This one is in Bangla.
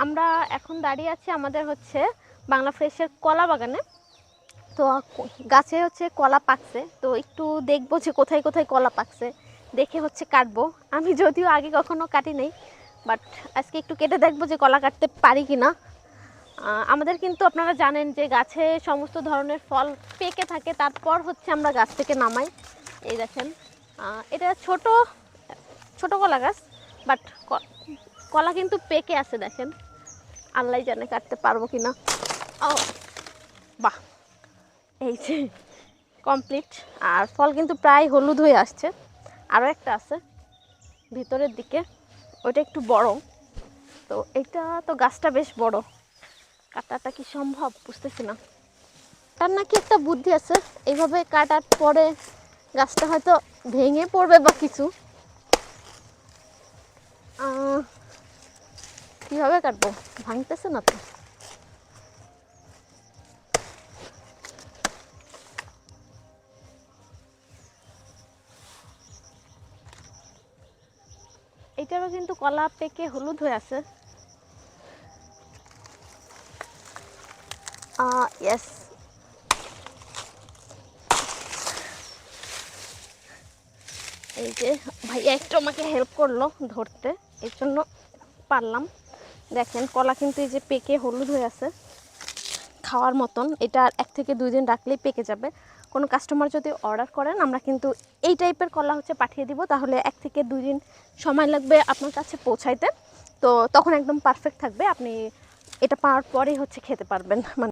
আমরা এখন দাঁড়িয়ে আছি আমাদের হচ্ছে বাংলা ফ্রেশের কলা বাগানে। তো গাছে হচ্ছে কলা পাকছে, তো একটু দেখবো যে কোথায় কোথায় কলা পাকছে, দেখে হচ্ছে কাটবো। আমি যদিও আগে কখনো কাটি নাই, বাট আজকে একটু কেটে দেখবো যে কলা কাটতে পারি কি না। আমাদের কিন্তু আপনারা জানেন যে গাছে সমস্ত ধরনের ফল পেকে থাকে, তারপর হচ্ছে আমরা গাছ থেকে নামাই। এই দেখেন, এটা ছোট ছোট কলা গাছ, বাট কলা কিন্তু পেকে আছে দেখেন। আল্লাহ জানে কাটতে পারবো কি না। ও বাহ, এই যে কমপ্লিট। আর ফল কিন্তু প্রায় হলুদ হয়ে আসছে। আরও একটা আছে ভিতরের দিকে, ওইটা একটু বড়। তো এটা তো গাছটা বেশ বড়, কাটাটা কি সম্ভব বুঝতেছি না। তার নাকি একটা বুদ্ধি আছে, এইভাবে কাটার পরে গাছটা হয়তো ভেঙে পড়বে বা কিছু। কীভাবে কাটবো, ভাঙতেছে না তো। এটারও কিন্তু কলা পেকে হলুদ হয়ে আছে। ইয়েস, এই যে ভাইয়া একটু আমাকে হেল্প করলো ধরতে, এই জন্য পারলাম। দেখেন কলা কিন্তু এই যে পেকে হলুদ হয়ে আছে, খাওয়ার মতন। এটা 1 থেকে 2 দিন রাখলেই পেকে যাবে। কোনো কাস্টমার যদি অর্ডার করেন, আমরা কিন্তু এই টাইপের কলা হচ্ছে পাঠিয়ে দিব, তাহলে 1 থেকে 2 দিন সময় লাগবে আপনার কাছে পৌঁছাইতে। তো তখন একদম পারফেক্ট থাকবে, আপনি এটা পাওয়ার পরেই হচ্ছে খেতে পারবেন। মানে